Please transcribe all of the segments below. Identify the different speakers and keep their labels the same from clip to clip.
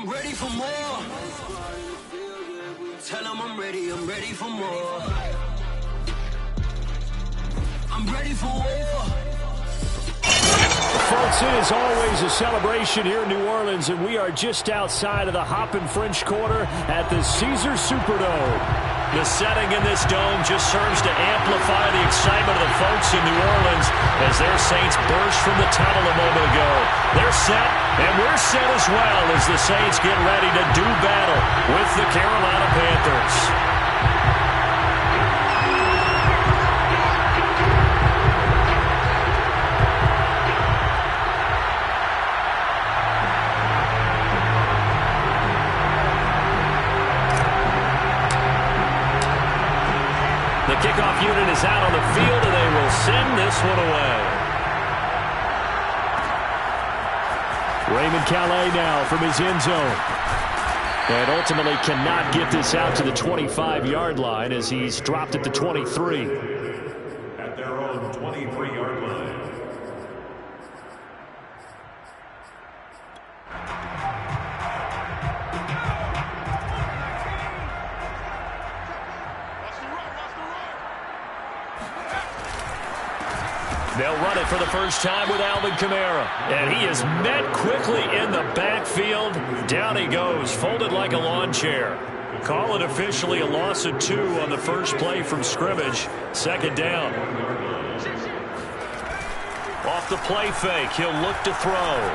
Speaker 1: I'm ready for more. Tell them I'm ready for more. I'm ready for war.
Speaker 2: Folks, it is always a celebration here in New Orleans, and we are just outside of the Hoppin' French Quarter at the Caesars Superdome. The setting in this dome just serves to amplify the excitement of the folks in New Orleans as their Saints burst from the tunnel a moment ago. They're set, and we're set as well as the Saints get ready to do battle with the Carolina Panthers. The kickoff unit is out on the field, and they will send this one away. Raymond Calais now from his end zone. And ultimately cannot get this out to the 25-yard line as he's dropped at the 23.
Speaker 3: At their own 23-yard line.
Speaker 2: They'll run it for the first time with Alvin Kamara. And he is met quickly in the backfield. Down he goes, folded like a lawn chair. Call it officially a loss of 2 on the first play from scrimmage. Second down. Off the play fake, he'll look to throw.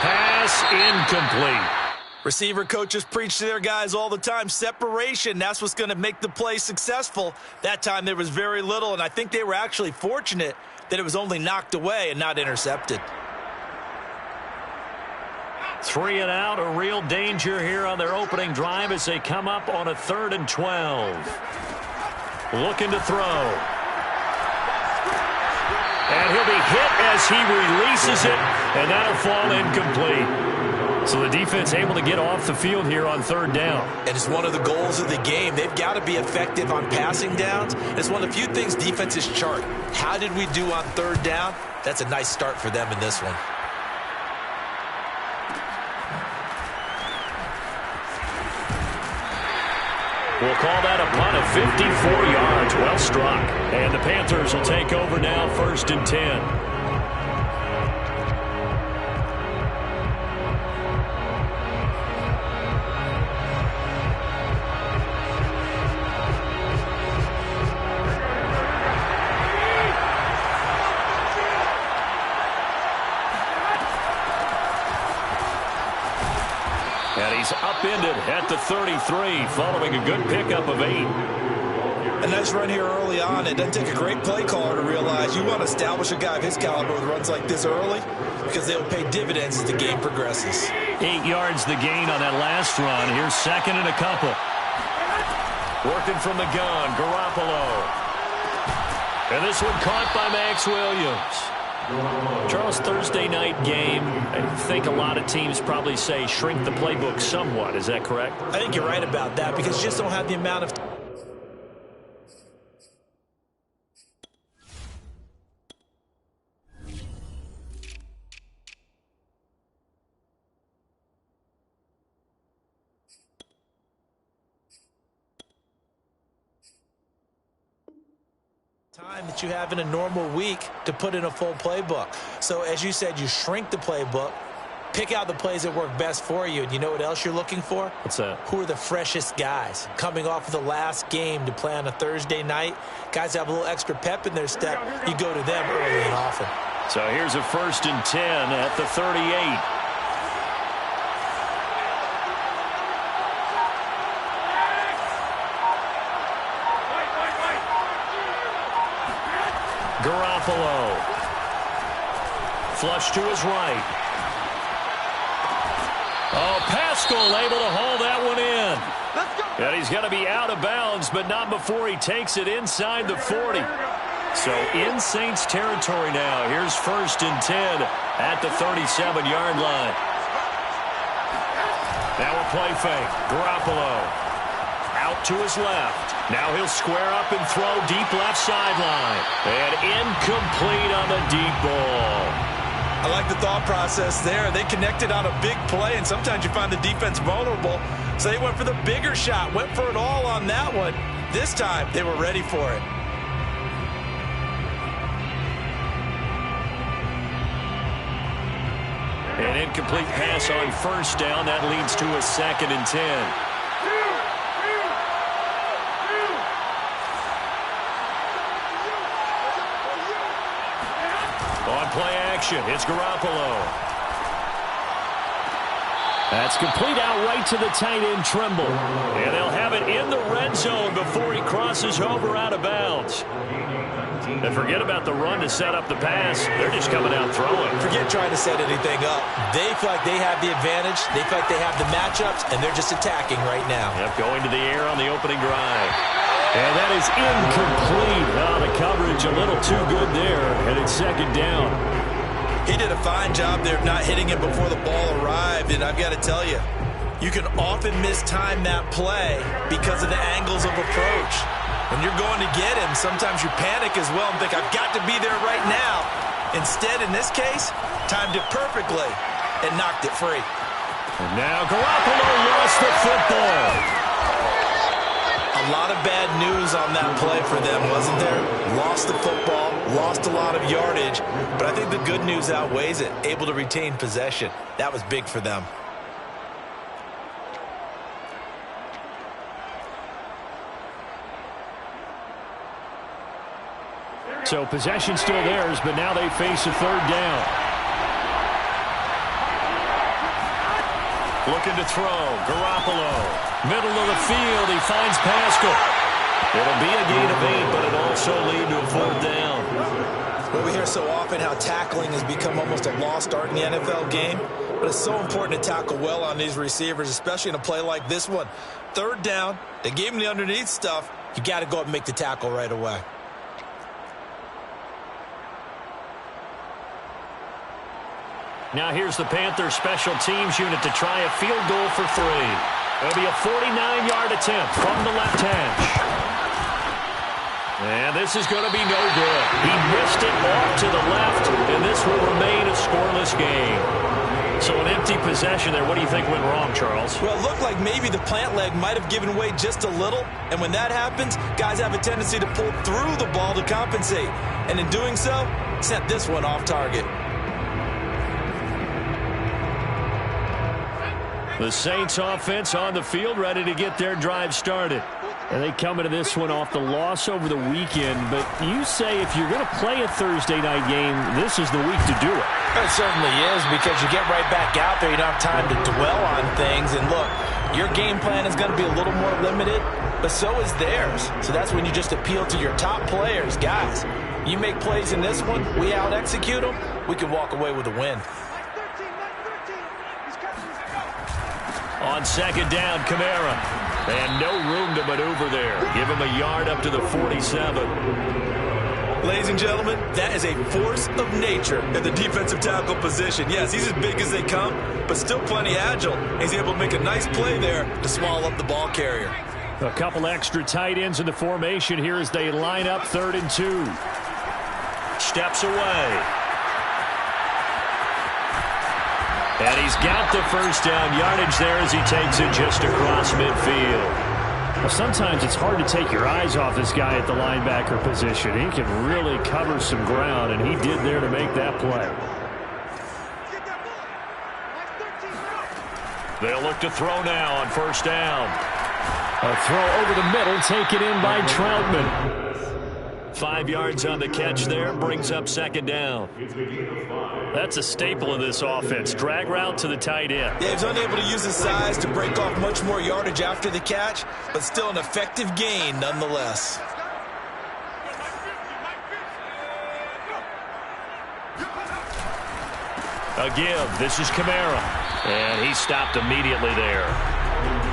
Speaker 2: Pass incomplete.
Speaker 4: Receiver coaches preach to their guys all the time. Separation, that's what's going to make the play successful. That time there was very little, and I think they were actually fortunate that it was only knocked away and not intercepted.
Speaker 2: 3 and out, a real danger here on their opening drive as they come up on a 3rd and 12. Looking to throw. And he'll be hit as he releases it, and that'll fall incomplete. So the defense able to get off the field here on 3rd down.
Speaker 4: And it's one of the goals of the game. They've got to be effective on passing downs. It's one of the few things defenses chart. How did we do on 3rd down? That's a nice start for them in this one.
Speaker 2: We'll call that a punt of 54 yards. Well struck. And the Panthers will take over now, 1st and 10. Upended at the 33 following a good pickup of 8.
Speaker 4: A nice run here early on. It doesn't take a great play caller to realize you want to establish a guy of his caliber with runs like this early because they'll pay dividends as the game progresses.
Speaker 2: 8 yards the gain on that last run. Here's 2nd and a couple. Working from the gun, Garoppolo. And this one caught by Max Williams. Charles, Thursday night game, I think a lot of teams probably say shrink the playbook somewhat. Is that correct?
Speaker 4: I think you're right about that because you just don't have the amount of time that you have in a normal week to put in a full playbook. So as you said, you shrink the playbook, pick out the plays that work best for you. And you know what else you're looking for?
Speaker 2: What's that?
Speaker 4: Who are the freshest guys coming off of the last game to play on a Thursday night? Guys have a little extra pep in their step. You go to them early and often.
Speaker 2: So here's a 1st and 10 at the 38. Garoppolo. Flush to his right. Oh, Pascal able to haul that one in. And he's going to be out of bounds, but not before he takes it inside the 40. So in Saints territory now. Here's 1st and 10 at the 37-yard line. Now a play fake. Garoppolo. Out to his left. Now he'll square up and throw deep left sideline. And incomplete on the deep ball.
Speaker 4: I like the thought process there. They connected on a big play, and sometimes you find the defense vulnerable. So they went for the bigger shot, went for it all on that one. This time, they were ready for it.
Speaker 2: An incomplete pass on first down. That leads to a 2nd and 10. On play action, it's Garoppolo. That's complete out right to the tight end, Trimble. And they'll have it in the red zone before he crosses over out of bounds. And forget about the run to set up the pass. They're just coming out throwing.
Speaker 4: Forget trying to set anything up. They feel like they have the advantage. They feel like they have the matchups, and they're just attacking right now.
Speaker 2: Yep, going to the air on the opening drive. And that is incomplete. Oh, the coverage a little too good there, and it's 2nd down.
Speaker 4: He did a fine job there of not hitting it before the ball arrived, and I've got to tell you, you can often mistime that play because of the angles of approach. When you're going to get him, sometimes you panic as well and think, I've got to be there right now. Instead, in this case, timed it perfectly and knocked it free.
Speaker 2: And now Garoppolo lost the football.
Speaker 4: A lot of bad news on that play for them, wasn't there? Lost the football, lost a lot of yardage, but I think the good news outweighs it. Able to retain possession. That was big for them.
Speaker 2: So possession still theirs, but now they face a 3rd down. Looking to throw. Garoppolo. Middle of the field. He finds Pascal. It'll be a gain of 8, but it'll also lead to a 4th down.
Speaker 4: Well, we hear so often how tackling has become almost a lost art in the NFL game, but it's so important to tackle well on these receivers, especially in a play like this one. 3rd down. They gave him the underneath stuff. You got to go up and make the tackle right away.
Speaker 2: Now here's the Panthers special teams unit to try a field goal for 3. It'll be a 49-yard attempt from the left hash. And this is going to be no good. He missed it off to the left, and this will remain a scoreless game. So an empty possession there. What do you think went wrong, Charles?
Speaker 4: Well, it looked like maybe the plant leg might have given way just a little, and when that happens, guys have a tendency to pull through the ball to compensate. And in doing so, sent this one off target.
Speaker 2: The Saints offense on the field, ready to get their drive started. And they come into this one off the loss over the weekend. But you say if you're going to play a Thursday night game, this is the week to do it.
Speaker 4: It certainly is, because you get right back out there. You don't have time to dwell on things. And look, your game plan is going to be a little more limited, but so is theirs. So that's when you just appeal to your top players. Guys, you make plays in this one, we out-execute them, we can walk away with a win.
Speaker 2: On 2nd down, Kamara. And no room to maneuver there. Give him a yard up to the 47.
Speaker 4: Ladies and gentlemen, that is a force of nature at the defensive tackle position. Yes, he's as big as they come, but still plenty agile. He's able to make a nice play there to swallow up the ball carrier.
Speaker 2: A couple extra tight ends in the formation here as they line up 3rd and 2. Steps away. And he's got the first down yardage there as he takes it just across midfield.
Speaker 5: Well, sometimes it's hard to take your eyes off this guy at the linebacker position. He can really cover some ground, and he did there to make that play.
Speaker 2: They'll look to throw now on 1st down.
Speaker 5: A throw over the middle, taken in by Troutman.
Speaker 2: 5 yards on the catch there, brings up 2nd down. That's a staple of this offense. Drag route to the tight end.
Speaker 4: Yeah, he's unable to use his size to break off much more yardage after the catch, but still an effective gain nonetheless.
Speaker 2: A give. This is Kamara. And he stopped immediately there.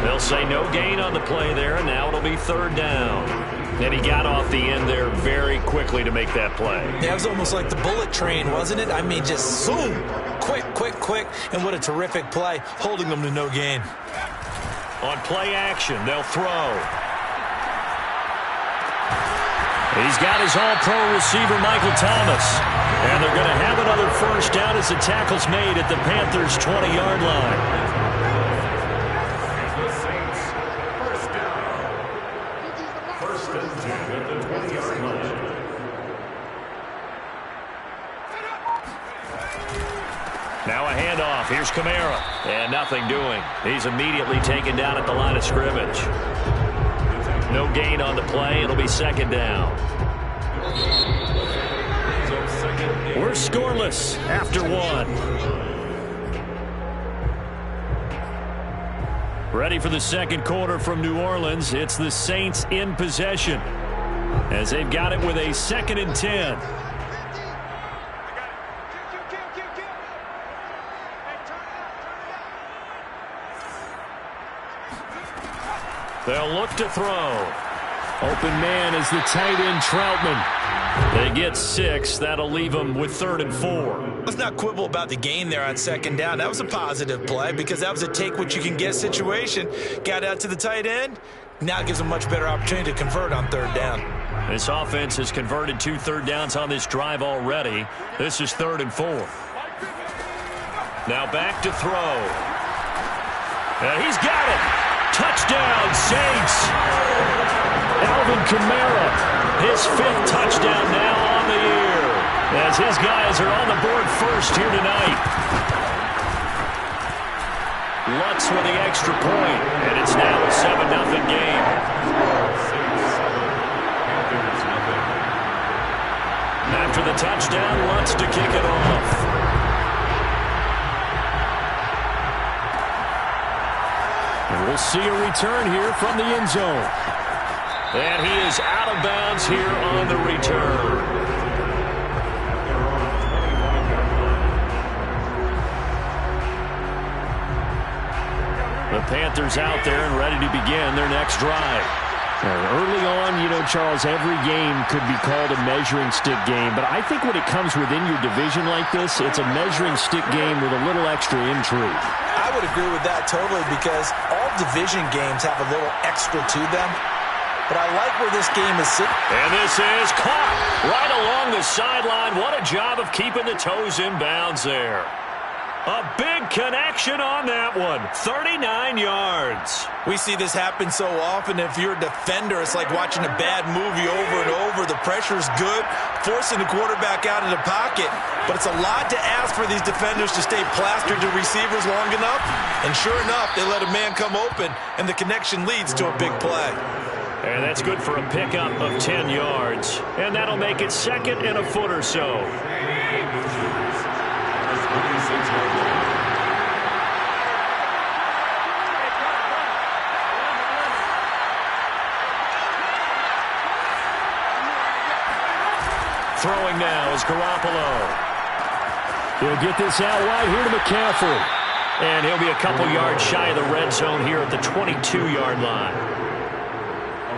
Speaker 2: They'll say no gain on the play there, and now it'll be 3rd down. And he got off the end there very quickly to make that play.
Speaker 4: Yeah, it was almost like the bullet train, wasn't it? I mean, just zoom. Quick, quick, quick. And what a terrific play, holding them to no gain.
Speaker 2: On play action, they'll throw. He's got his all-pro receiver, Michael Thomas. And they're going to have another first down as the tackle's made at the Panthers' 20-yard line. Now a handoff. Here's Kamara. And nothing doing. He's immediately taken down at the line of scrimmage. No gain on the play. It'll be second down. We're scoreless after one. Ready for the second quarter from New Orleans. It's the Saints in possession as they've got it with a 2nd and 10. They'll look to throw. Open man is the tight end, Troutman. They get 6. That'll leave them with 3rd and 4.
Speaker 4: Let's not quibble about the gain there on 2nd down. That was a positive play because that was a take-what-you-can-get situation. Got out to the tight end. Now gives them a much better opportunity to convert on 3rd down.
Speaker 2: This offense has converted 2 third downs on this drive already. This is 3rd and 4. Now back to throw. And he's got it. Touchdown, Saints. Alvin Kamara, his 5th touchdown now on the year, as his guys are on the board first here tonight. Lutz with the extra point, and it's now a 7-0 game. After the touchdown, Lutz to kick it off. And we'll see a return here from the end zone. And he is out of bounds here on the return. The Panthers out there and ready to begin their next drive.
Speaker 5: Early on, Charles, every game could be called a measuring stick game. But I think when it comes within your division like this, it's a measuring stick game with a little extra intrigue.
Speaker 4: I would agree with that totally because all division games have a little extra to them. But I like where this game is sitting.
Speaker 2: And this is caught right along the sideline. What a job of keeping the toes in bounds there. A big connection on that one. 39 yards.
Speaker 4: We see this happen so often. If you're a defender, it's like watching a bad movie over and over. The pressure's good, forcing the quarterback out of the pocket. But it's a lot to ask for these defenders to stay plastered to receivers long enough. And sure enough, they let a man come open, and the connection leads to a big play.
Speaker 2: And that's good for a pickup of 10 yards. And that'll make it 2nd and a foot or so. Throwing now is Garoppolo.
Speaker 5: He'll get this out wide here to McCaffrey.
Speaker 2: And he'll be a couple yards shy of the red zone here at the 22-yard line.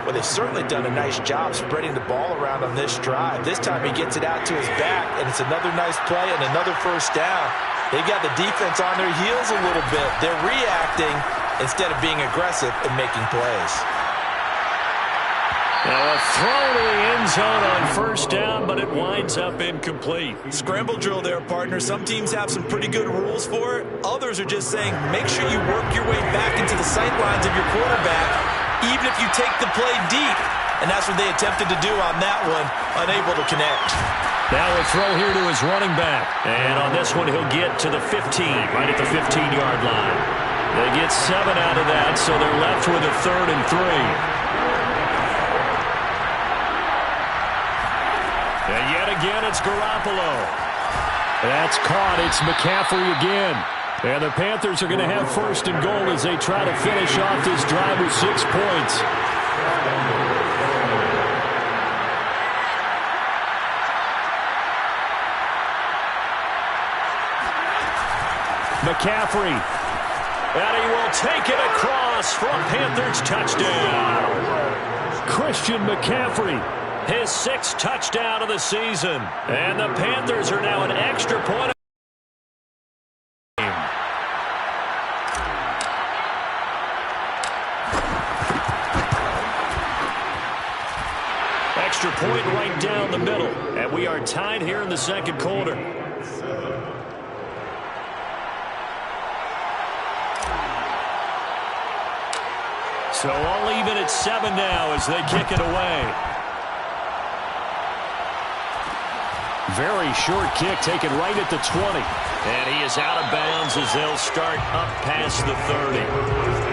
Speaker 4: Well, they've certainly done a nice job spreading the ball around on this drive. This time he gets it out to his back, and it's another nice play and another first down. They've got the defense on their heels a little bit. They're reacting instead of being aggressive and making plays.
Speaker 2: Now a throw to the end zone on first down, but it winds up incomplete.
Speaker 4: Scramble drill there, partner. Some teams have some pretty good rules for it. Others are just saying make sure you work your way back into the sight lines of your quarterback, even if you take the play deep. And that's what they attempted to do on that one, unable to connect.
Speaker 2: Now a throw here to his running back. And on this one, he'll get to the 15, right at the 15-yard line. They get 7 out of that, so they're left with a 3rd and 3. And yet again, it's Garoppolo.
Speaker 5: That's caught. It's McCaffrey again. And the Panthers are going to have 1st and goal as they try to finish off this drive with 6 points. McCaffrey.
Speaker 2: And he will take it across for a Panthers touchdown.
Speaker 5: Christian McCaffrey.
Speaker 2: His 6th touchdown of the season. And the Panthers are now an extra point. Extra point right down the middle. And we are tied here in the second quarter. So all even at 7 now as they kick it away. Very short kick taken right at the 20. And he is out of bounds as they'll start up past the 30.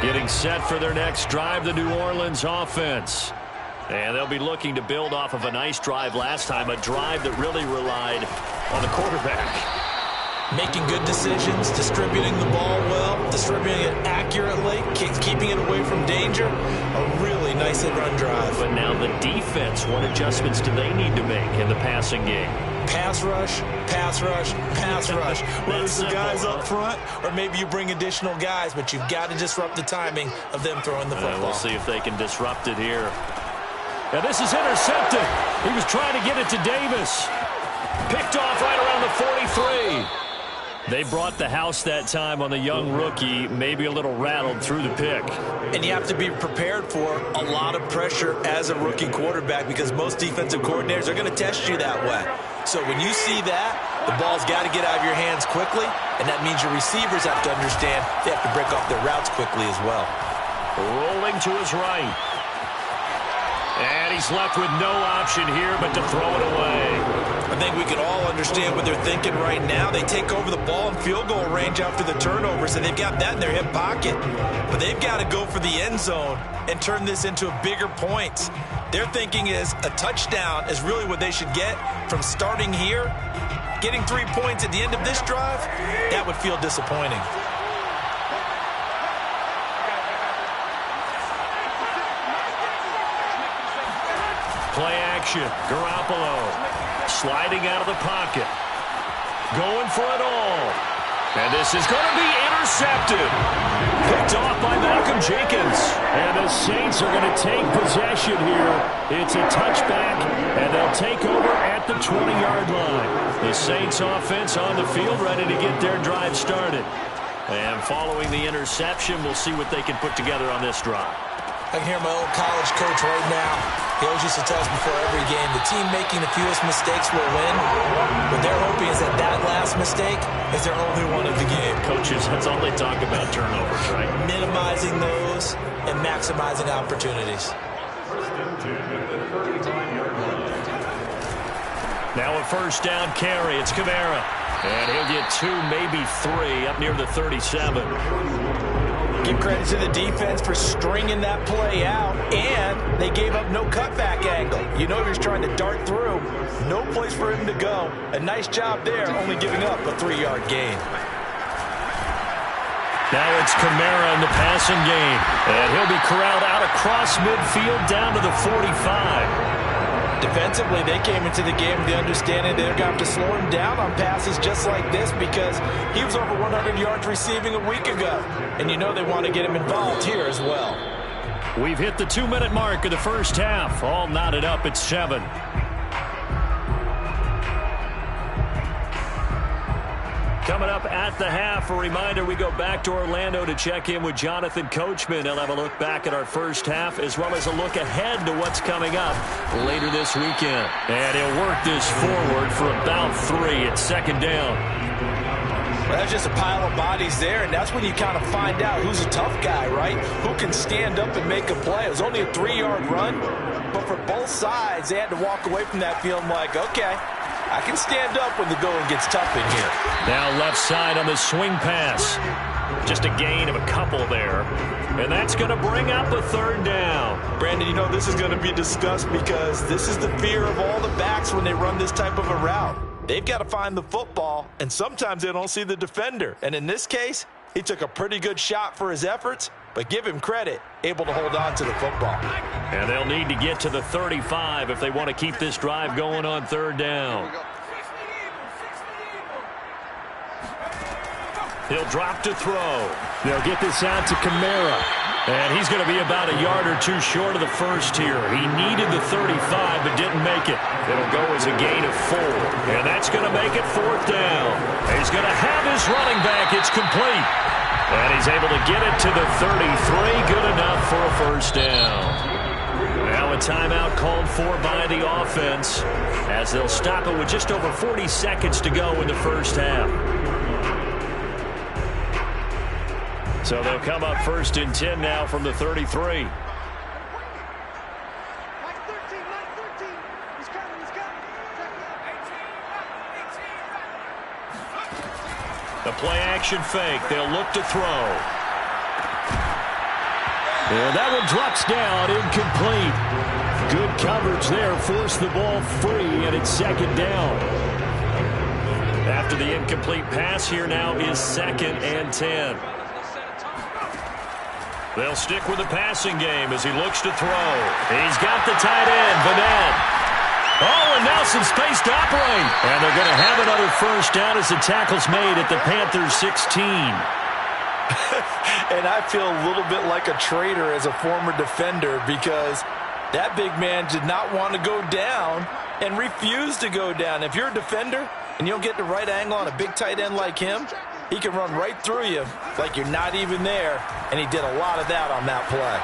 Speaker 2: Getting set for their next drive, the New Orleans offense. And they'll be looking to build off of a nice drive last time, a drive that really relied on the quarterback.
Speaker 4: Making good decisions, distributing the ball well, distributing it accurately, keeping it away from danger. A really nice hit-run drive.
Speaker 2: But now the defense, what adjustments do they need to make in the passing game?
Speaker 4: Pass rush, pass rush, pass rush. Whether it's the guys up front or maybe you bring additional guys, but you've got to disrupt the timing of them throwing the football.
Speaker 2: We'll see if they can disrupt it here. Now this is intercepted. He was trying to get it to Davis. Picked off right around the 43. They brought the house that time on the young rookie, maybe a little rattled through the pick.
Speaker 4: And you have to be prepared for a lot of pressure as a rookie quarterback because most defensive coordinators are going to test you that way. So when you see that, the ball's got to get out of your hands quickly, and that means your receivers have to understand they have to break off their routes quickly as well.
Speaker 2: Rolling to his right. And he's left with no option here but to throw it away.
Speaker 4: I think we can all understand what they're thinking right now. They take over the ball in field goal range after the turnover, so they've got that in their hip pocket. But they've got to go for the end zone and turn this into a bigger point. Their thinking is a touchdown is really what they should get from starting here. Getting 3 points at the end of this drive, that would feel disappointing.
Speaker 2: Play action. Garoppolo sliding out of the pocket. Going for it all. And this is going to be intercepted. Picked off by Malcolm Jenkins.
Speaker 5: And the Saints are going to take possession here. It's a touchback, and they'll take over at the 20-yard line.
Speaker 2: The Saints offense on the field ready to get their drive started. And following the interception, we'll see what they can put together on this drive.
Speaker 4: I can hear my old college coach right now. He always used to tell us before every game, the team making the fewest mistakes will win. What they're hoping is that that last mistake is their only one of the game.
Speaker 2: Coaches, that's all they talk about, turnovers, right?
Speaker 4: Minimizing those and maximizing opportunities.
Speaker 2: Now a first down carry. It's Kamara. And he'll get 2, maybe 3 up near the 37.
Speaker 4: Give credit to the defense for stringing that play out, and they gave up no cutback angle. You know he was trying to dart through. No place for him to go. A nice job there, only giving up a 3-yard gain.
Speaker 2: Now it's Kamara in the passing game, and he'll be corralled out across midfield down to the 45.
Speaker 4: Defensively, they came into the game with the understanding they're going to have to slow him down on passes just like this because he was over 100 yards receiving a week ago. And you know they want to get him involved here as well.
Speaker 2: We've hit the 2-minute mark of the first half. All knotted up at 7. Coming up at the half, a reminder, we go back to Orlando to check in with Jonathan Coachman. He'll have a look back at our first half as well as a look ahead to what's coming up later this weekend. And he'll work this forward for about 3 at second down.
Speaker 4: Well, that's just a pile of bodies there, and that's when you kind of find out who's a tough guy, right? Who can stand up and make a play. It was only a 3-yard run, but for both sides, they had to walk away from that feeling like, okay, I can stand up when the going gets tough in here.
Speaker 2: Now left side on the swing pass. Just a gain of a couple there. And that's going to bring up a third down.
Speaker 4: Brandon, you know this is going to be discussed because this is the fear of all the backs when they run this type of a route. They've got to find the football, and sometimes they don't see the defender. And in this case, he took a pretty good shot for his efforts, but give him credit, able to hold on to the football.
Speaker 2: And they'll need to get to the 35 if they want to keep this drive going on third down. He'll drop to throw.
Speaker 5: They'll get this out to Kamara.
Speaker 2: And he's going to be about a yard or two short of the first here. He needed the 35 but didn't make it. It'll go as a gain of 4. And that's going to make it 4th down. He's going to have his running back. It's complete. And he's able to get it to the 33. Good enough for a first down. Now a timeout called for by the offense as they'll stop it with just over 40 seconds to go in the first half. So they'll come up 1st and 10 now from the 33. The play-action fake. They'll look to throw. And that one drops down, incomplete. Good coverage there, forced the ball free, and it's 2nd down. After the incomplete pass, here now is 2nd and 10. They'll stick with the passing game as he looks to throw. He's got the tight end, Vanette. Oh, and now some space to operate. And they're going to have another first down as the tackle's made at the Panthers' 16.
Speaker 4: And I feel a little bit like a traitor as a former defender because that big man did not want to go down and refused to go down. If you're a defender and you don't get the right angle on a big tight end like him, he can run right through you like you're not even there, and he did a lot of that on that play.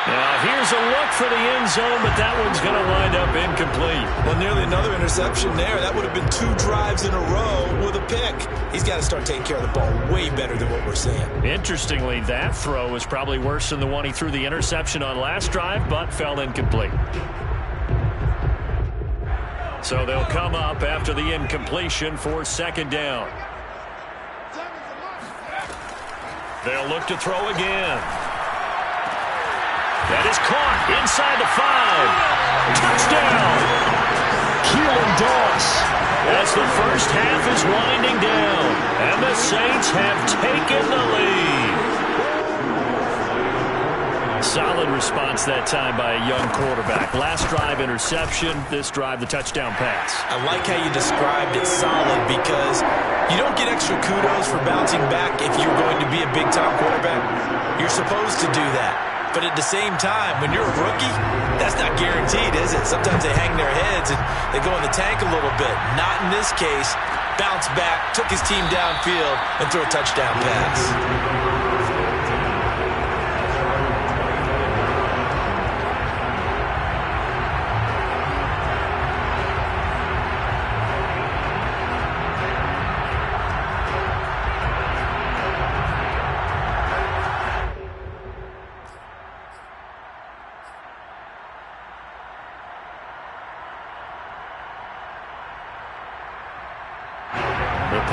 Speaker 2: Now here's a look for the end zone, but that one's going to wind up incomplete.
Speaker 4: Well, nearly another interception there. That would have been 2 drives in a row with a pick. He's got to start taking care of the ball way better than what we're seeing.
Speaker 2: Interestingly, that throw was probably worse than the one he threw the interception on last drive, but fell incomplete. So they'll come up after the incompletion for 2nd down. They'll look to throw again. That is caught inside the 5. Touchdown! Keelan Doss. As the first half is winding down, and the Saints have taken the lead. Solid response that time by a young quarterback. Last drive, interception. This drive, the touchdown pass.
Speaker 4: I like how you described it solid because you don't get extra kudos for bouncing back if you're going to be a big-time quarterback. You're supposed to do that. But at the same time, when you're a rookie, that's not guaranteed, is it? Sometimes they hang their heads and they go in the tank a little bit. Not in this case. Bounce back, took his team downfield, and threw a touchdown pass.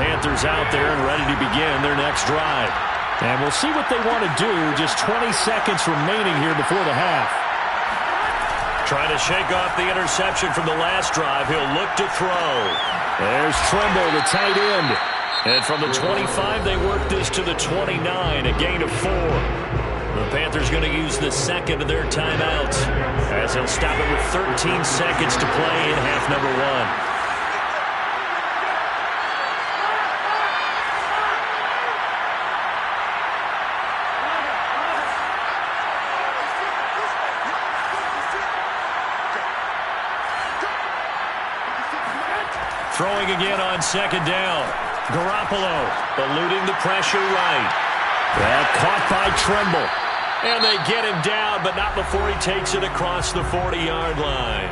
Speaker 2: Panthers out there and ready to begin their next drive. And we'll see what they want to do. Just 20 seconds remaining here before the half. Trying to shake off the interception from the last drive. He'll look to throw. There's Trimble, the tight end. And from the 25, they work this to the 29, a gain of 4. The Panthers going to use the second of their timeouts as they'll stop it with 13 seconds to play in half number 1. Throwing again on 2nd down. Garoppolo eluding the pressure right. Caught by Trimble. And they get him down, but not before he takes it across the 40-yard line.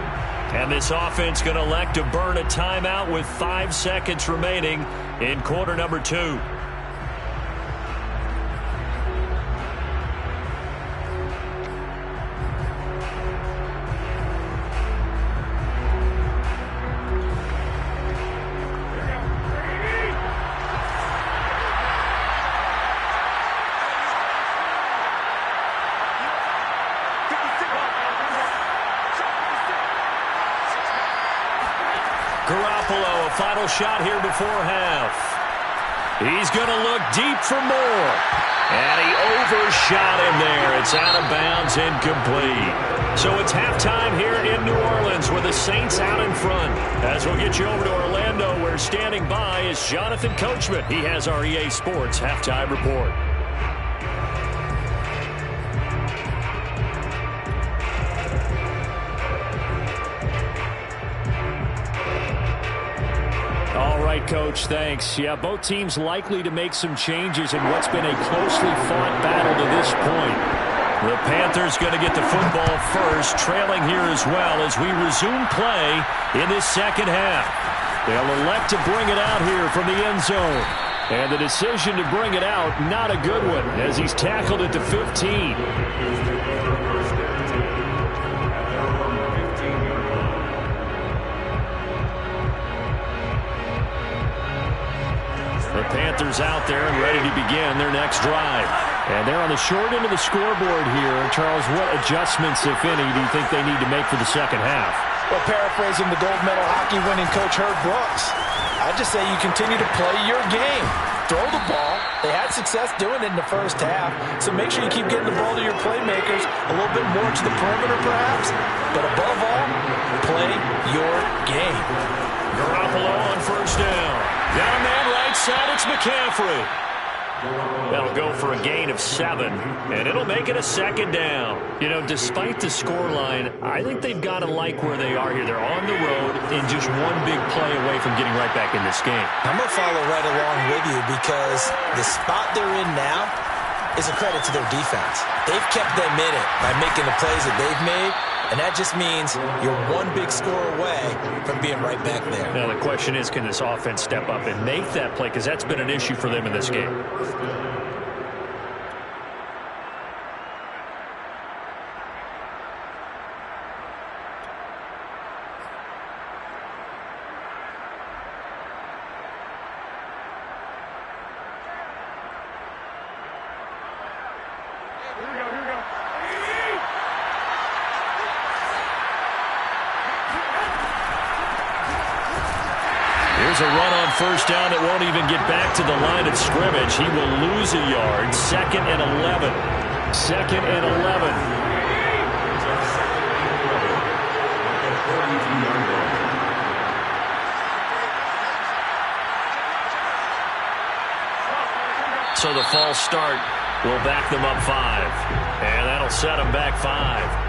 Speaker 2: And this offense going to elect to burn a timeout with 5 seconds remaining in quarter number 2. Garoppolo, a final shot here before half. He's going to look deep for more. And he overshot him there. It's out of bounds, incomplete. So it's halftime here in New Orleans with the Saints out in front. As we'll get you over to Orlando, where standing by is Jonathan Coachman. He has our EA Sports halftime report. right, Coach. Thanks. Yeah, both teams likely to make some changes in what's been a closely fought battle to this point. The Panthers going to get the football first, trailing here as well as we resume play in this second half. They'll elect to bring it out here from the end zone. And the decision to bring it out, not a good one, as he's tackled at the 15. The Panthers out there and ready to begin their next drive. And they're on the short end of the scoreboard here. Charles, what adjustments, if any, do you think they need to make for the second half?
Speaker 4: Well, paraphrasing the gold medal hockey winning coach Herb Brooks, I just say you continue to play your game. Throw the ball. They had success doing it in the first half, so make sure you keep getting the ball to your playmakers a little bit more to the perimeter perhaps, but above all, play your game.
Speaker 2: Garoppolo on first down. Down a man right side, it's McCaffrey. That'll go for a gain of 7, and it'll make it a second down. You know, despite the scoreline, I think they've got to like where they are here. They're on the road and just one big play away from getting right back in this game.
Speaker 4: I'm going to follow right along with you because the spot they're in now is a credit to their defense. They've kept them in it by making the plays that they've made, and that just means you're one big score away from being right back there.
Speaker 2: Now, the question is, can this offense step up and make that play? Because that's been an issue for them in this game. Here's a run on first down that won't even get back to the line of scrimmage. He will lose a yard. 2nd and 11. 2nd and 11. So the false start will back them up 5. And that'll set them back 5.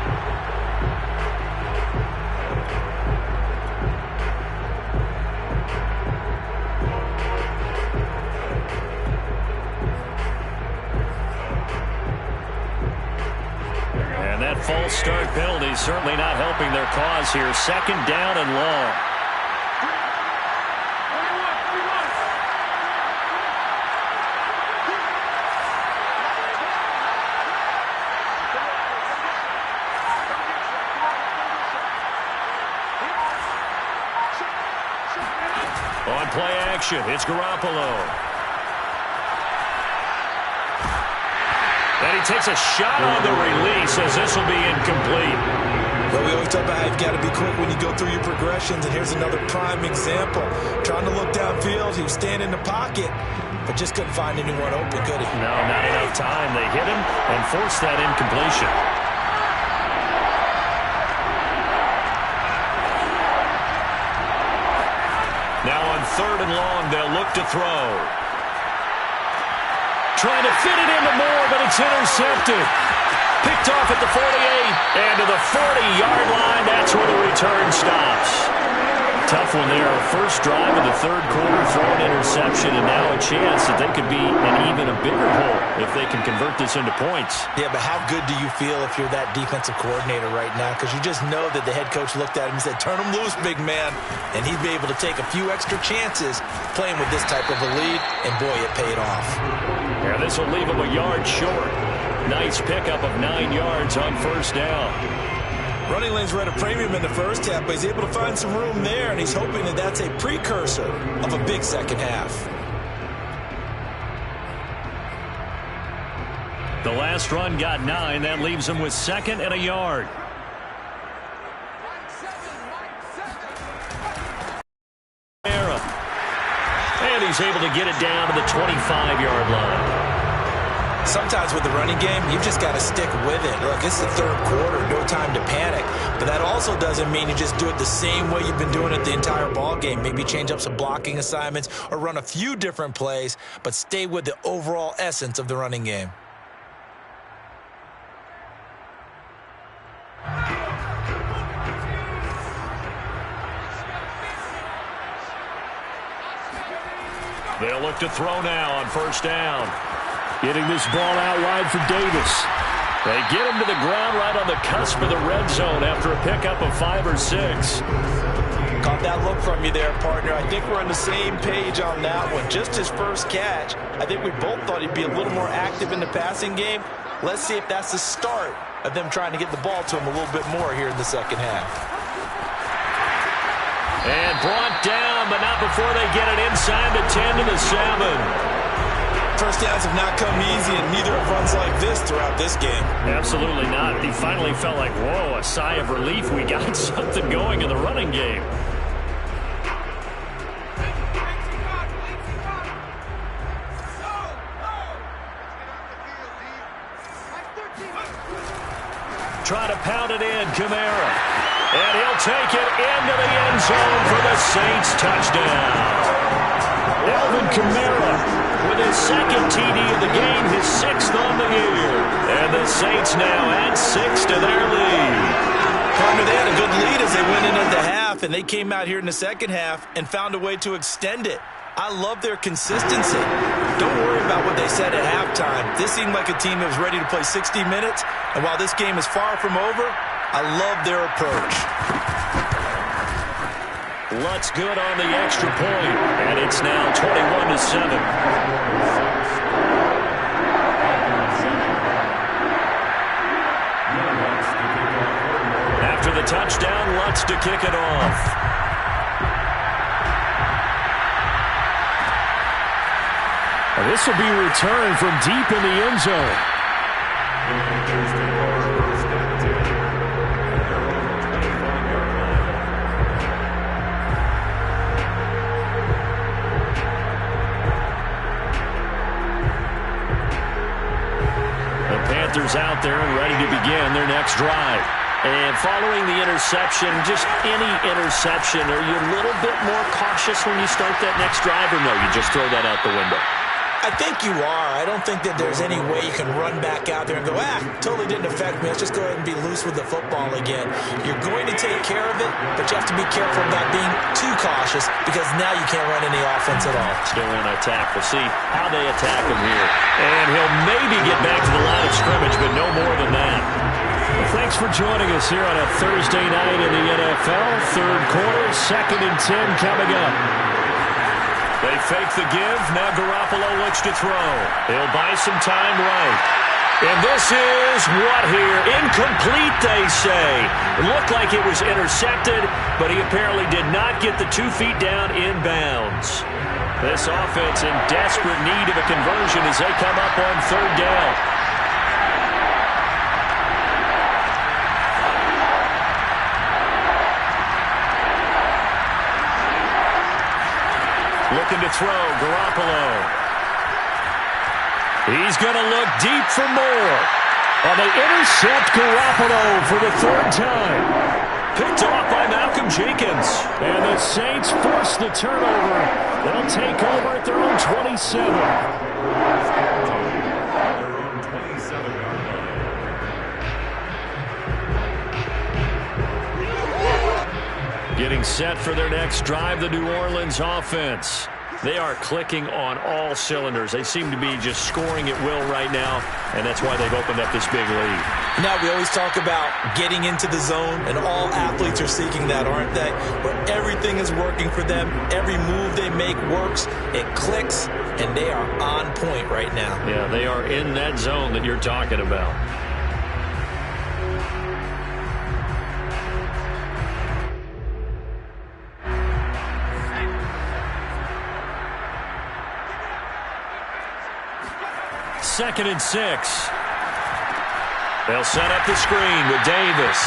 Speaker 2: False start penalty certainly not helping their cause here. 2nd down and long. On play action, it's Garoppolo. And he takes a shot on the release as this will be incomplete.
Speaker 4: But we always talk about how you've got to be quick when you go through your progressions, and here's another prime example. Trying to look downfield, he was standing in the pocket, but just couldn't find anyone open, could he?
Speaker 2: No, not enough time. They hit him and forced that incompletion. Now on 3rd and long, they'll look to throw. Trying to fit it into Moore, but it's intercepted. Picked off at the 48, and to the 40-yard line, that's where the return stops. Tough one there. First drive of the 3rd quarter, throw an interception, and now a chance that they could be in even a bigger hole if they can convert this into points.
Speaker 4: Yeah, but how good do you feel if you're that defensive coordinator right now? Because you just know that the head coach looked at him and said, turn him loose, big man. And he'd be able to take a few extra chances playing with this type of a lead, and boy, it paid off.
Speaker 2: Yeah, this will leave him a yard short. Nice pickup of 9 yards on first down.
Speaker 4: Running lanes were at a premium in the first half, but he's able to find some room there, and he's hoping that that's a precursor of a big second half.
Speaker 2: The last run got 9. That leaves him with 2nd and a yard. And he's able to get it down to the 25-yard line.
Speaker 4: Sometimes with the running game, you've just got to stick with it. Look, it's the 3rd quarter, no time to panic. But that also doesn't mean you just do it the same way you've been doing it the entire ball game. Maybe change up some blocking assignments or run a few different plays, but stay with the overall essence of the running game.
Speaker 2: They'll look to throw now on first down.
Speaker 5: Getting this ball out wide for Davis.
Speaker 2: They get him to the ground right on the cusp of the red zone after a pickup of 5 or 6.
Speaker 4: Caught that look from you there, partner. I think we're on the same page on that one. Just his first catch. I think we both thought he'd be a little more active in the passing game. Let's see if that's the start of them trying to get the ball to him a little bit more here in the second half.
Speaker 2: And brought down, but not before they get it inside the 10 to the 7.
Speaker 4: First downs have not come easy, and neither have runs like this throughout this game.
Speaker 2: Absolutely not. He finally felt like, whoa, a sigh of relief. We got something going in the running game. Try to pound it in, Kamara. And he'll take it into the end zone for the Saints touchdown. Alvin Kamara with his second TD of the game, his 6th on the year. And the Saints now add 6 to their lead.
Speaker 4: Partner, they had a good lead as they went into the half, and they came out here in the second half and found a way to extend it. I love their consistency. Don't worry about what they said at halftime. This seemed like a team that was ready to play 60 minutes, and while this game is far from over, I love their approach.
Speaker 2: Lutz good on the extra point, and it's now 21 to 7. After the touchdown, Lutz to kick it off.
Speaker 5: This will be returned from deep in the end zone.
Speaker 2: Panthers out there and ready to begin their next drive. And following the interception, just any interception, are you a little bit more cautious when you start that next drive, or no, you just throw that out the window?
Speaker 4: I think you are. I don't think that there's any way you can run back out there and go, totally didn't affect me. Let's just go ahead and be loose with the football again. You're going to take care of it, but you have to be careful about being too cautious because now you can't run any offense at all.
Speaker 2: Still want to attack. We'll see how they attack him here. And he'll maybe get back to the line of scrimmage, but no more than that.
Speaker 5: Well, thanks for joining us here on a Thursday night in the NFL. Third quarter, 2nd and 10 coming up.
Speaker 2: They fake the give. Now Garoppolo looks to throw. He'll buy some time right. And this is what here? Incomplete, they say. It looked like it was intercepted, but he apparently did not get the 2 feet down in bounds. This offense in desperate need of a conversion as they come up on 3rd down. Looking to throw, Garoppolo. He's going to look deep for more. And they intercept Garoppolo for the 3rd time. Picked off by Malcolm Jenkins.
Speaker 5: And the Saints force the turnover. They'll take over at their own 27.
Speaker 2: Getting set for their next drive, the New Orleans offense. They are clicking on all cylinders. They seem to be just scoring at will right now, and that's why they've opened up this big lead.
Speaker 4: Now, we always talk about getting into the zone, and all athletes are seeking that, aren't they? Where everything is working for them. Every move they make works. It clicks, and they are on point right now.
Speaker 2: Yeah, they are in that zone that you're talking about. Second and 6. They'll set up the screen with Davis.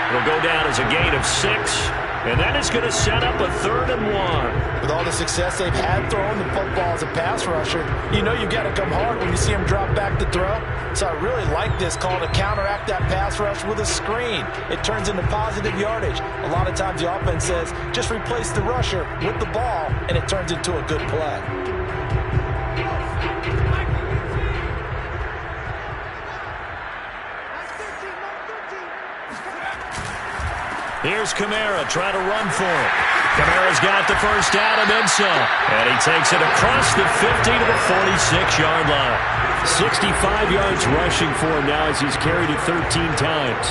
Speaker 2: It'll go down as a gain of 6. And that is going to set up a 3rd and 1.
Speaker 6: With all the success they've had throwing the football as a pass rusher, you know you've got to come hard when you see them drop back to throw. So I really like this call to counteract that pass rush with a screen. It turns into positive yardage. A lot of times the offense says, just replace the rusher with the ball, and it turns into a good play.
Speaker 2: Here's Kamara trying to run for it. Kamara's got the first down and then some. And he takes it across the 50 to the 46-yard line.
Speaker 5: 65 yards rushing for him now as he's carried it 13 times.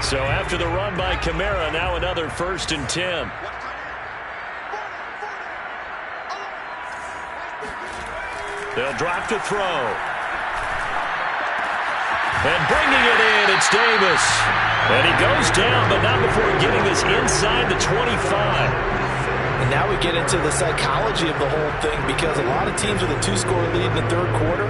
Speaker 2: So after the run by Kamara, now another 1st and 10. They'll drop to throw. And bringing it in, it's Davis. And he goes down, but not before getting this inside the 25.
Speaker 6: And now we get into the psychology of the whole thing, because a lot of teams with a 2-score lead in the third quarter,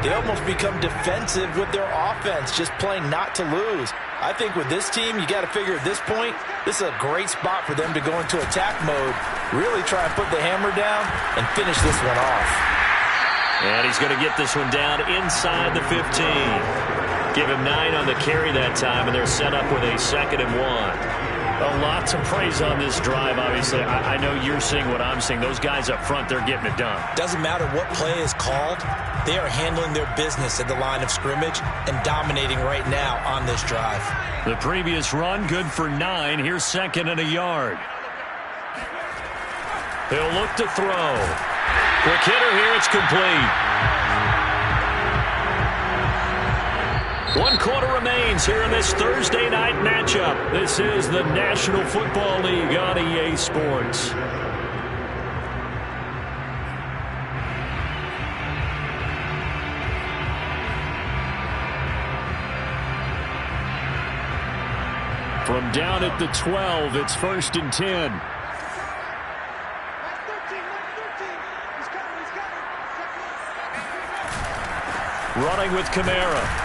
Speaker 6: they almost become defensive with their offense, just playing not to lose. I think with this team, you got to figure at this point, this is a great spot for them to go into attack mode, really try and put the hammer down and finish this one off.
Speaker 2: And he's going to get this one down inside the 15. Give him 9 on the carry that time, and they're set up with a 2nd and 1.
Speaker 5: Lots of praise on this drive, obviously. I know you're seeing what I'm seeing. Those guys up front, they're getting it done.
Speaker 4: Doesn't matter what play is called. They are handling their business at the line of scrimmage and dominating right now on this drive.
Speaker 2: The previous run, good for 9. Here's 2nd and a yard. He'll look to throw. Quick hitter here, it's complete. 1 quarter remains here in this Thursday night matchup. This is the National Football League on EA Sports.
Speaker 5: From down at the 12, it's 1st and 10.
Speaker 2: Running with Kamara.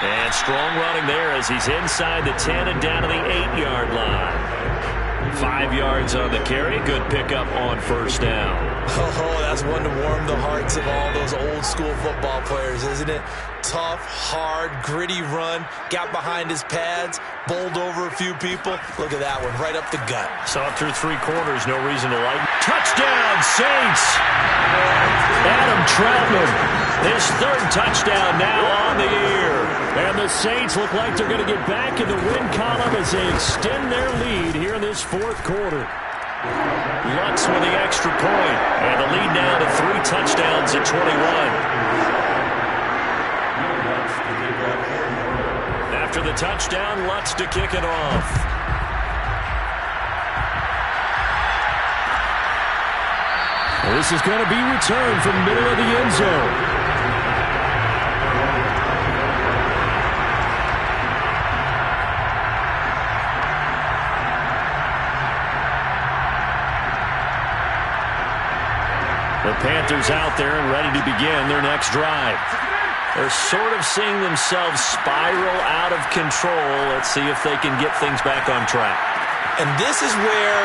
Speaker 2: And strong running there as he's inside the 10 and down to the 8-yard line. 5 yards on the carry. Good pickup on 1st down.
Speaker 4: Oh, that's one to warm the hearts of all those old-school football players, isn't it? Tough, hard, gritty run. Got behind his pads, bowled over a few people. Look at that one, right up the gut.
Speaker 2: Saw it through 3 quarters, no reason to like. Touchdown, Saints! Adam Troutman, his 3rd touchdown now on the year.
Speaker 5: And the Saints look like they're going to get back in the win column as they extend their lead here in this 4th quarter.
Speaker 2: Lutz with the extra point, and the lead now to 3 touchdowns at 21. After the touchdown, Lutz to kick it off.
Speaker 5: This is going to be returned from middle of the end zone.
Speaker 2: The Panthers out there and ready to begin their next drive. They're sort of seeing themselves spiral out of control. Let's see if they can get things back on track.
Speaker 4: And this is where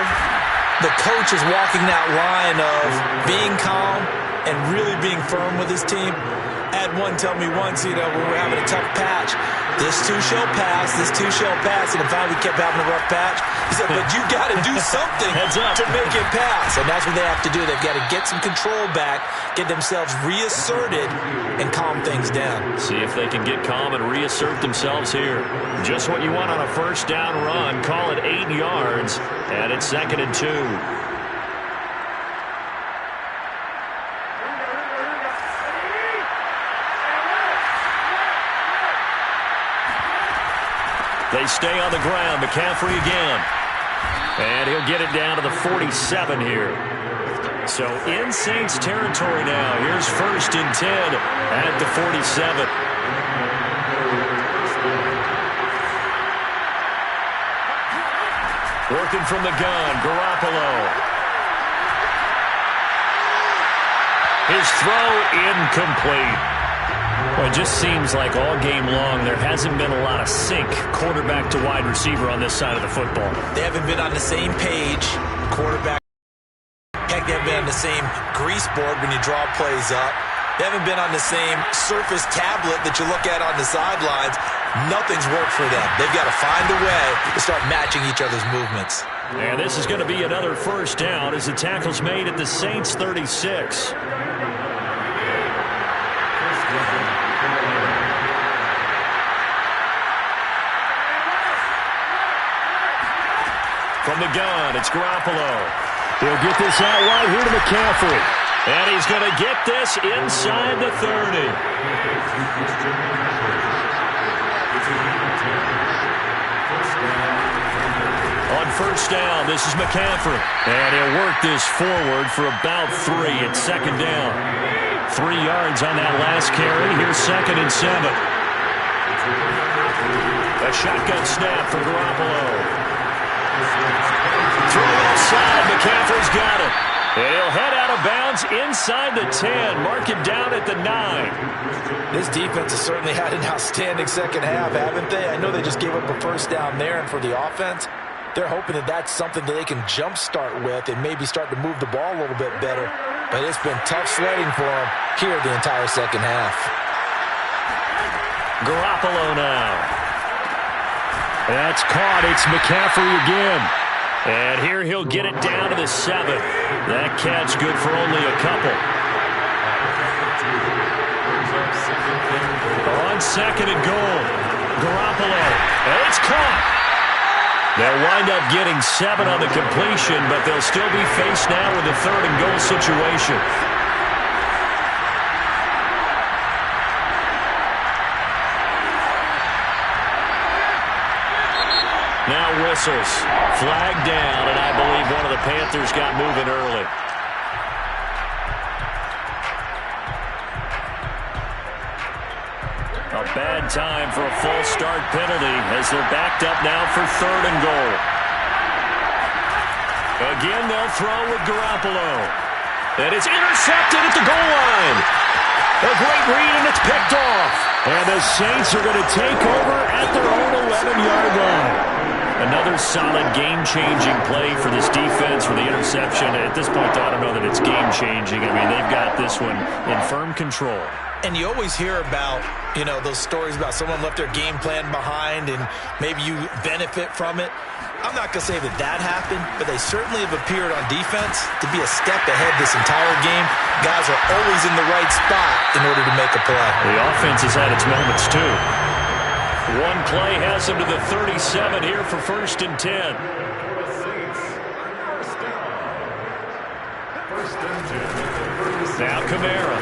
Speaker 4: the coach is walking that line of being calm and really being firm with his team. I had one tell me once, when we're having a tough patch, this too shall pass, this too shall pass, and finally we kept having a rough patch. He said, but you got to do something to make it pass. And that's what they have to do. They've got to get some control back, get themselves reasserted, and calm things down.
Speaker 2: See if they can get calm and reassert themselves here. Just what you want on a 1st down run. Call it 8 yards, and it's 2nd and 2. They stay on the ground. McCaffrey again. And he'll get it down to the 47 here. So in Saints territory now. Here's 1st and 10 at the 47. Working from the gun, Garoppolo. His throw incomplete. Well, it just seems like all game long there hasn't been a lot of sync quarterback to wide receiver on this side of the football.
Speaker 4: They haven't been on the same page, quarterback. Heck, they haven't been on the same grease board when you draw plays up. They haven't been on the same surface tablet that you look at on the sidelines. Nothing's worked for them. They've got to find a way to start matching each other's movements.
Speaker 2: And this is going to be another 1st down as the tackle's made at the Saints 36. From the gun, it's Garoppolo. He'll get this out wide here to McCaffrey. And he's going to get this inside the 30. On first down, this is McCaffrey. And he'll work this forward for about 3. It's second down. 3 yards on that last carry. Here's 2nd and 7. A shotgun snap for Garoppolo. Throw outside. McCaffrey's got it. And he'll head out of bounds inside the 10. Mark it down at the 9.
Speaker 6: This defense has certainly had an outstanding second half, haven't they? I know they just gave up a first down there, and for the offense, they're hoping that that's something that they can jumpstart with and maybe start to move the ball a little bit better. But it's been tough sledding for them here the entire second half.
Speaker 2: Garoppolo now. That's caught. It's McCaffrey again. And here he'll get it down to the 7. That catch good for only a couple. On 2nd and goal. Garoppolo. And it's caught. They'll wind up getting 7 on the completion, but they'll still be faced now with a 3rd and goal situation. Now whistles. Flag down, and I believe one of the Panthers got moving early. A bad time for a false start penalty as they're backed up now for 3rd and goal. Again, they'll throw with Garoppolo. And it's intercepted at the goal line. A great read, and it's picked off. And the Saints are going to take over at their own 11-yard line. Another solid game-changing play for this defense for the interception. At this point, though, I don't know that it's game-changing. I mean, they've got this one in firm control.
Speaker 6: And you always hear about, those stories about someone left their game plan behind and maybe you benefit from it. I'm not going to say that happened, but they certainly have appeared on defense to be a step ahead this entire game. Guys are always in the right spot in order to make a play.
Speaker 2: The offense has had its moments, too. One play has them to the 37 here for 1st and 10. Now Kamara.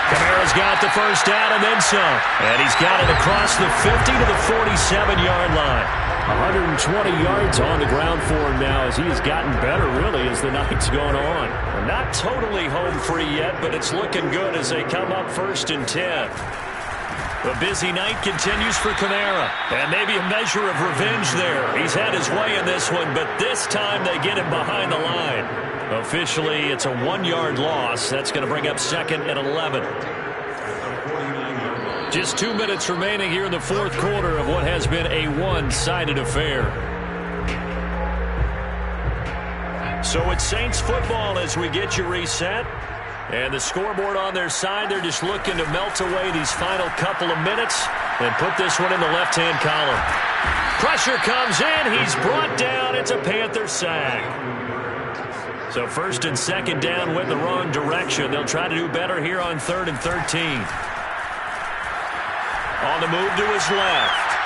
Speaker 2: Kamara's got the first down and then some. And he's got it across the 50 to the 47-yard line. 120 yards on the ground for him now as he has gotten better, really, as the night's gone on. They're not totally home free yet, but it's looking good as they come up 1st and 10. The busy night continues for Kamara. And maybe a measure of revenge there. He's had his way in this one, but this time they get him behind the line. Officially, it's a 1-yard loss. That's going to bring up 2nd and 11. Just 2 minutes remaining here in the 4th quarter of what has been a one-sided affair. So it's Saints football as we get you reset. And the scoreboard on their side, they're just looking to melt away these final couple of minutes and put this one in the left-hand column. Pressure comes in. He's brought down. It's a Panther sack. So 1st and 2nd down went the wrong direction. They'll try to do better here on 3rd and 13. On the move to his left.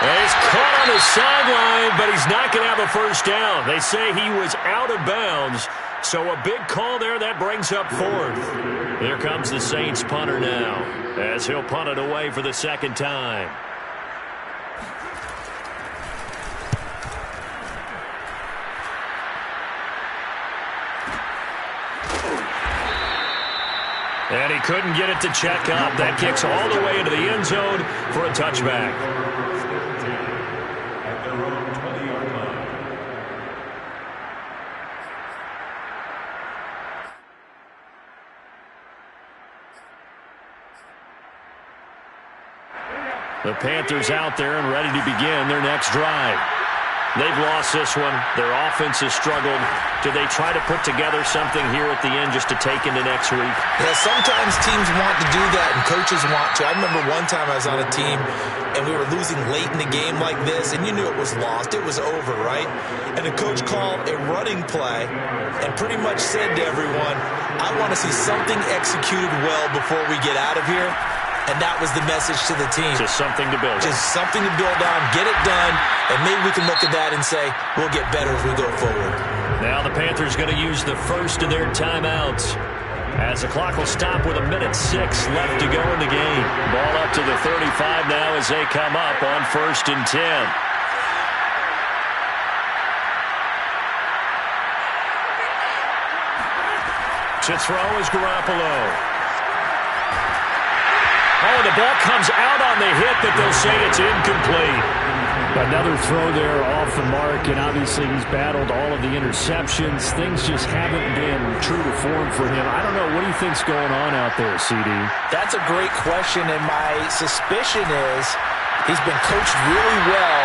Speaker 2: And he's caught on the sideline, but he's not going to have a first down. They say he was out of bounds. So a big call there that brings up 4th. Here comes the Saints punter now as he'll punt it away for the 2nd time. And he couldn't get it to check up. That kicks all the way into the end zone for a touchback. The Panthers out there and ready to begin their next drive. They've lost this one. Their offense has struggled. Do they try to put together something here at the end just to take into next week?
Speaker 6: Yeah, sometimes teams want to do that and coaches want to. I remember one time I was on a team and we were losing late in the game like this, and you knew it was lost. It was over, right? And the coach called a running play and pretty much said to everyone, I want to see something executed well before we get out of here.
Speaker 4: and that was the message to the team.
Speaker 5: Just something to build on.
Speaker 4: Just something to build on, get it done, and maybe we can look at that and say, we'll get better as we go forward.
Speaker 2: Now the Panthers going to use the first of their timeouts, as the clock will stop with 1:06 left to go in the game. Ball up to the 35 now as they come up on 1st and 10. To throw is Garoppolo. Oh, the ball comes out on the hit, but they'll say it's incomplete.
Speaker 5: Another throw there off the mark, and obviously he's battled all of the interceptions. Things just haven't been true to form for him. I don't know. What do you think's going on out there, CD?
Speaker 6: That's a great question, and my suspicion is he's been coached really well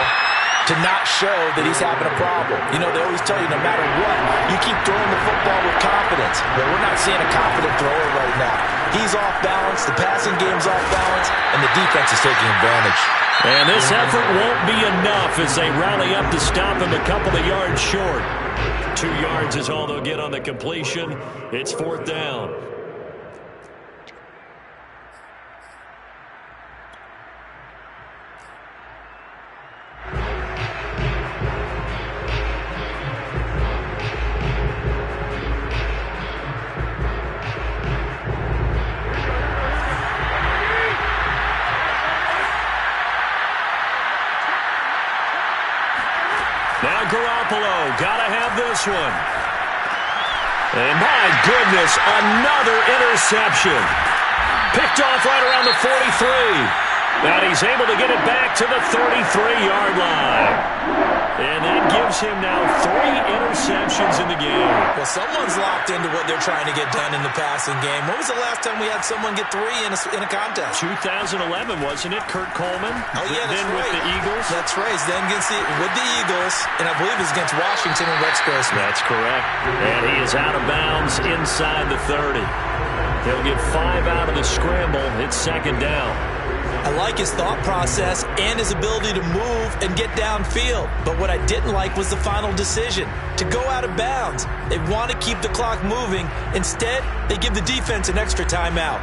Speaker 6: to not show that he's having a problem. You know, they always tell you no matter what, you keep throwing the football with confidence. But we're not seeing a confident thrower right now. He's off balance, the passing game's off balance, and the defense is taking advantage.
Speaker 2: And this effort won't be enough as they rally up to stop him a couple of yards short. 2 yards is all they'll get on the completion. It's 4th down. Now Garoppolo, gotta have this one. And my goodness, another interception. Picked off right around the 43. And he's able to get it back to the 33-yard line. And that gives him now 3 interceptions in the game.
Speaker 4: Well, someone's locked into what they're trying to get done in the passing game. When was the last time we had someone get 3 in a contest?
Speaker 2: 2011, wasn't it? Kurt Coleman?
Speaker 4: Oh, yeah, that's
Speaker 2: then
Speaker 4: right.
Speaker 2: with the Eagles?
Speaker 4: That's right. Then with the Eagles, and I believe it's against Washington and Rex Grossman.
Speaker 2: That's correct. And he is out of bounds inside the 30. He'll get 5 out of the scramble. It's 2nd down.
Speaker 4: I like his thought process and his ability to move and get downfield. But what I didn't like was the final decision, to go out of bounds. They want to keep the clock moving. Instead, they give the defense an extra timeout.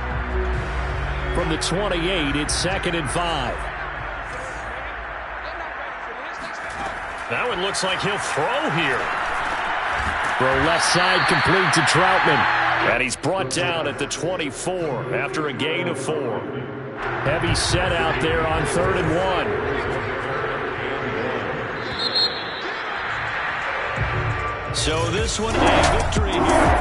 Speaker 5: From the 28, it's 2nd and 5.
Speaker 2: Now it looks like he'll throw here.
Speaker 5: Throw left side complete to Troutman.
Speaker 2: And he's brought down at the 24 after a gain of 4.
Speaker 5: Heavy set out there on 3rd and 1.
Speaker 2: So this one a victory here.